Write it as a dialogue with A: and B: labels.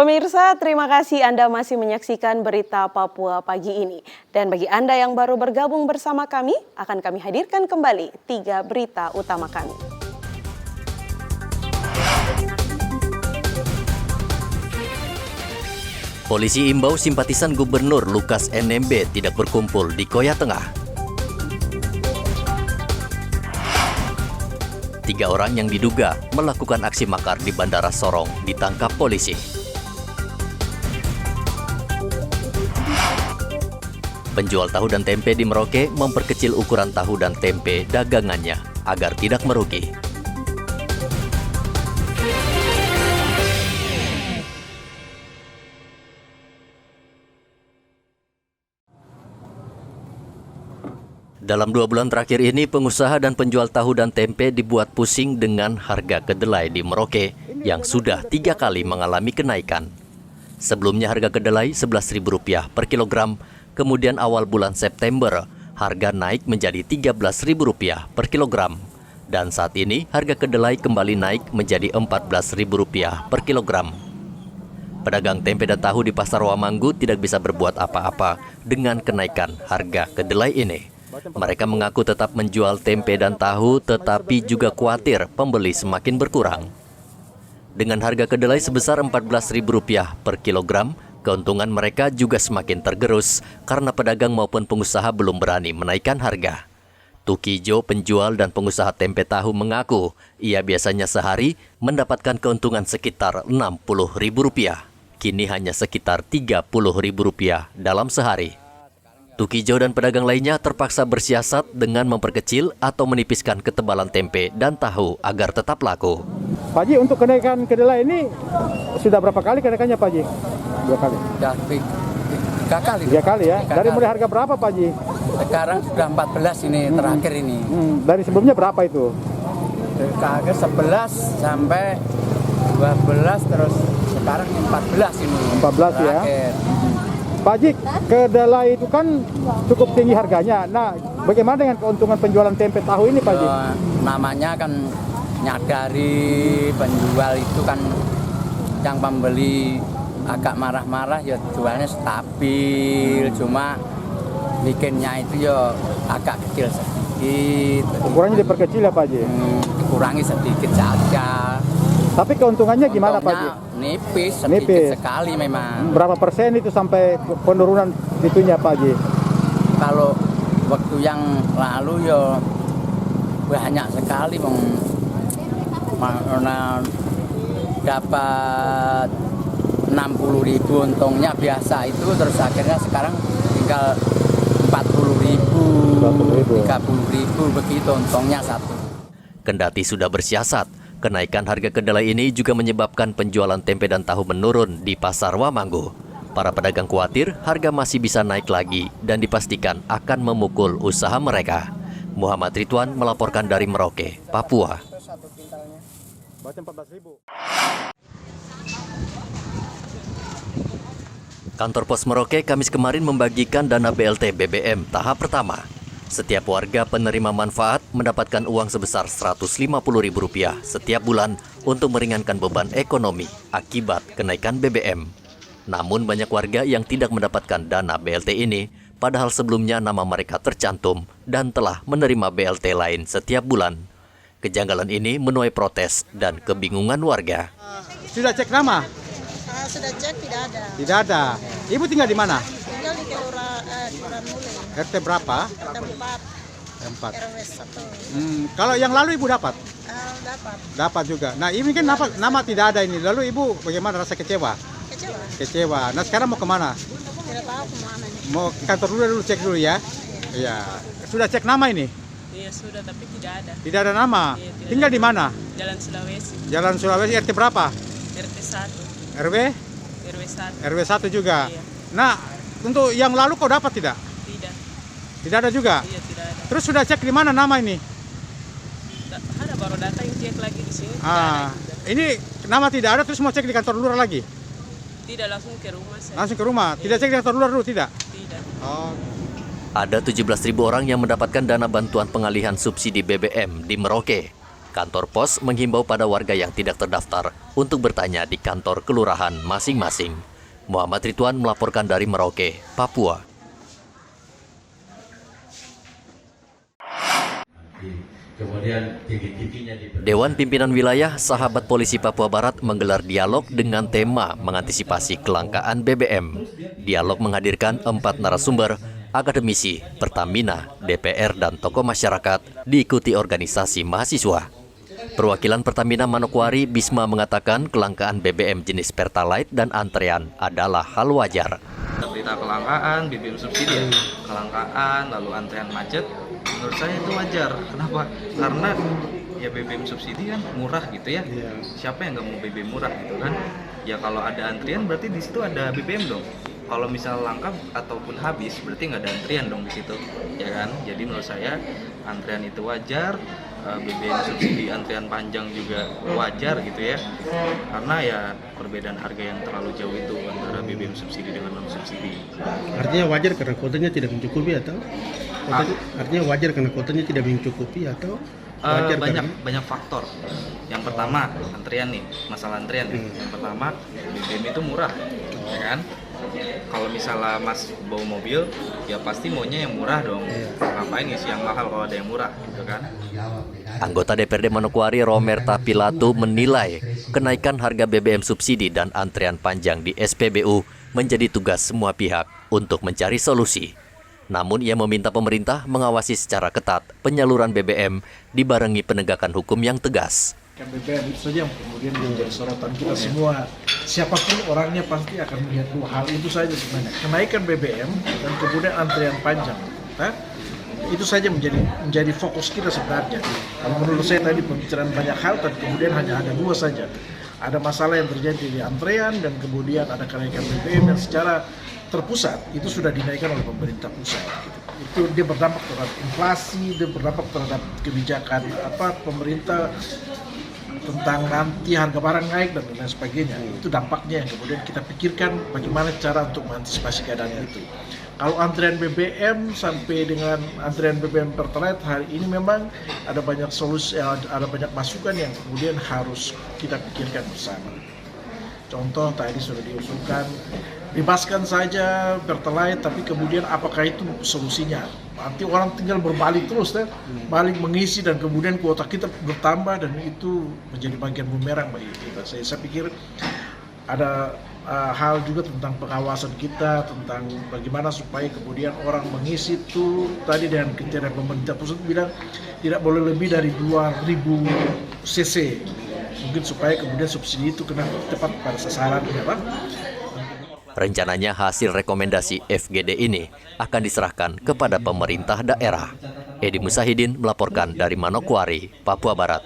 A: Pemirsa, terima kasih Anda masih menyaksikan berita Papua pagi ini. Dan bagi Anda yang baru bergabung bersama kami, akan kami hadirkan kembali 3 berita utama kami.
B: Polisi imbau simpatisan Gubernur Lukas NMB tidak berkumpul di Koya Tengah. 3 orang yang diduga melakukan aksi makar di Bandara Sorong ditangkap polisi. Penjual tahu dan tempe di Merauke memperkecil ukuran tahu dan tempe dagangannya agar tidak merugi. Dalam 2 bulan terakhir ini, pengusaha dan penjual tahu dan tempe dibuat pusing dengan harga kedelai di Merauke yang sudah 3 kali mengalami kenaikan. Sebelumnya harga kedelai Rp11.000 per kilogram, kemudian awal bulan September harga naik menjadi Rp13.000 per kilogram. Dan saat ini harga kedelai kembali naik menjadi Rp14.000 per kilogram. Pedagang tempe dan tahu di Pasar Wamanggu tidak bisa berbuat apa-apa dengan kenaikan harga kedelai ini. Mereka mengaku tetap menjual tempe dan tahu, tetapi juga khawatir pembeli semakin berkurang. Dengan harga kedelai sebesar Rp14.000 per kilogram, keuntungan mereka juga semakin tergerus karena pedagang maupun pengusaha belum berani menaikkan harga. Tukijo, penjual dan pengusaha tempe tahu mengaku ia biasanya sehari mendapatkan keuntungan sekitar Rp60.000. Kini hanya sekitar Rp30.000 dalam sehari. Tukijo dan pedagang lainnya terpaksa bersiasat dengan memperkecil atau menipiskan ketebalan tempe dan tahu agar tetap laku.
C: Pak Haji, untuk kenaikan kedelai ini sudah berapa kali kenaikannya Pak Haji? 2 kali?
D: Sudah 3 kali.
C: 3 kali ya? Dari mulai harga berapa Pak Haji?
D: Sekarang sudah 14 ini terakhir ini.
C: Dari sebelumnya berapa itu?
D: Dari 11 sampai 12 terus sekarang 14 ini.
C: 14 ya? Pak Haji, kedelai itu kan cukup tinggi harganya. Nah, bagaimana dengan keuntungan penjualan tempe tahu ini Pak Haji?
D: Namanya kan nyadari penjual itu kan yang pembeli agak marah-marah ya jualnya stabil, cuma bikinnya itu ya agak kecil sedikit.
C: Ukurannya diperkecil ya Pak Haji?
D: Dikurangi sedikit saja.
C: Tapi keuntungannya gimana Pak Haji?
D: Nipis, sedikit sekali memang.
C: Berapa persen itu sampai penurunan itunya Pak Haji?
D: Kalau waktu yang lalu ya banyak sekali mana dapat 60.000 untungnya biasa itu, terus akhirnya sekarang tinggal 40.000, 30.000 begitu untungnya satu.
B: Kendati sudah bersiasat, kenaikan harga kedelai ini juga menyebabkan penjualan tempe dan tahu menurun di Pasar Wamanggu. Para pedagang khawatir harga masih bisa naik lagi dan dipastikan akan memukul usaha mereka. Muhammad Ridwan melaporkan dari Merauke, Papua. Kantor Pos Merauke Kamis kemarin membagikan dana BLT BBM tahap pertama. Setiap warga penerima manfaat mendapatkan uang sebesar Rp150.000 setiap bulan untuk meringankan beban ekonomi akibat kenaikan BBM. Namun banyak warga yang tidak mendapatkan dana BLT ini, padahal sebelumnya nama mereka tercantum dan telah menerima BLT lain setiap bulan. Kejanggalan ini menuai protes dan kebingungan warga.
C: Sudah cek nama?
E: Sudah cek, tidak ada.
C: Tidak ada. Ibu tinggal di mana?
E: Tinggal di Kelurahan Mule.
C: RT berapa?
E: RT 4.
C: 4.
E: RW 1.
C: Kalau yang lalu ibu dapat?
E: Dapat.
C: Dapat juga. Nah ini kan nama tidak ada ini. Lalu ibu bagaimana rasa kecewa?
E: Kecewa.
C: Kecewa. Nah sekarang mau kemana?
E: Tidak tahu kemana nih.
C: Mau ke kantor dulu cek dulu ya? Iya. Sudah cek nama ini?
F: Iya sudah, tapi tidak ada.
C: Tidak ada nama?
F: Iya, tidak
C: Tinggal
F: ada.
C: di mana?
F: Jalan Sulawesi,
C: Jalan Sulawesi RT berapa?
F: RT 1,
C: RW?
F: RW 1.
C: RW 1 juga?
F: Iya.
C: Nah untuk yang lalu kau dapat tidak?
F: Tidak.
C: Tidak ada juga?
F: Iya tidak ada.
C: Terus sudah cek di mana nama ini?
F: Ada baru data yang cek lagi di sini. Tidak ada.
C: Ini nama tidak ada terus mau cek di kantor lurah lagi?
F: Tidak, langsung ke rumah saya.
C: Langsung ke rumah? Tidak cek di kantor lurah dulu tidak?
F: Tidak.
C: Oh.
B: Ada 17.000 orang yang mendapatkan dana bantuan pengalihan subsidi BBM di Merauke. Kantor pos menghimbau pada warga yang tidak terdaftar untuk bertanya di kantor kelurahan masing-masing. Muhammad Ridwan melaporkan dari Merauke, Papua. Dewan Pimpinan Wilayah Sahabat Polisi Papua Barat menggelar dialog dengan tema mengantisipasi kelangkaan BBM. Dialog menghadirkan 4 narasumber, akademisi, Pertamina, DPR, dan tokoh masyarakat, diikuti organisasi mahasiswa. Perwakilan Pertamina Manokwari, Bisma, mengatakan kelangkaan BBM jenis Pertalite dan antrean adalah hal wajar.
G: Berita kelangkaan, BBM subsidi, kelangkaan, lalu antrean macet, menurut saya itu wajar. Kenapa? Karena ya BBM subsidi kan murah gitu ya. Siapa yang nggak mau BBM murah gitu kan? Ya kalau ada antrian berarti di situ ada BBM dong. Kalau misal langka ataupun habis berarti nggak ada antrian dong di situ, ya kan? Jadi menurut saya antrian itu wajar. BBM subsidi antrian panjang juga wajar gitu ya, karena ya perbedaan harga yang terlalu jauh itu antara BBM subsidi dengan non subsidi.
H: Artinya wajar karena kuotanya tidak mencukupi atau artinya wajar karena kuotanya tidak mencukupi atau wajar
G: banyak faktor. Yang pertama antrian nih, masalah antrian nih. Yang pertama BBM itu murah, ya kan? Kalau misalnya Mas bawa mobil, ya pasti maunya yang murah dong. Ngapain ngisi yang mahal kalau ada yang murah, gitu kan?
B: Anggota DPRD Manokwari, Romerta Pilatu, menilai kenaikan harga BBM subsidi dan antrean panjang di SPBU menjadi tugas semua pihak untuk mencari solusi. Namun ia meminta pemerintah mengawasi secara ketat penyaluran BBM dibarengi penegakan hukum yang tegas.
I: BBM itu saja yang kemudian menjadi sorotan kita semua. Siapapun orangnya pasti akan melihat dua hal itu saja sebenarnya. Kenaikan BBM dan kemudian antrian panjang. Nah, itu saja menjadi fokus kita sebenarnya. Kalau menurut saya tadi pembicaraan banyak hal, tapi kemudian hanya ada dua saja. Ada masalah yang terjadi di antrean dan kemudian ada kenaikan BBM yang secara terpusat itu sudah dinaikkan oleh pemerintah pusat. Itu dia berdampak terhadap inflasi, dia berdampak terhadap kebijakan pemerintah tentang nanti harga barang naik dan lain sebagainya. Itu dampaknya yang kemudian kita pikirkan bagaimana cara untuk mengantisipasi keadaan itu. Kalau antrian BBM sampai dengan antrian BBM Pertalite hari ini memang ada banyak solusi, ada banyak masukan yang kemudian harus kita pikirkan bersama. Contoh tadi sudah diusulkan bebaskan saja Pertalite, tapi kemudian apakah itu solusinya? Nanti orang tinggal berbalik terus, balik mengisi dan kemudian kuota kita bertambah dan itu menjadi bagian bumerang bagi kita. Saya pikir ada hal juga tentang pengawasan kita, tentang bagaimana supaya kemudian orang mengisi itu tadi dengan kriteria pemerintah pusat bilang tidak boleh lebih dari 2000 cc. Mungkin supaya kemudian subsidi itu kena tepat pada sasaran, ya Pak.
B: Rencananya hasil rekomendasi FGD ini akan diserahkan kepada pemerintah daerah. Edi Musahidin melaporkan dari Manokwari, Papua Barat.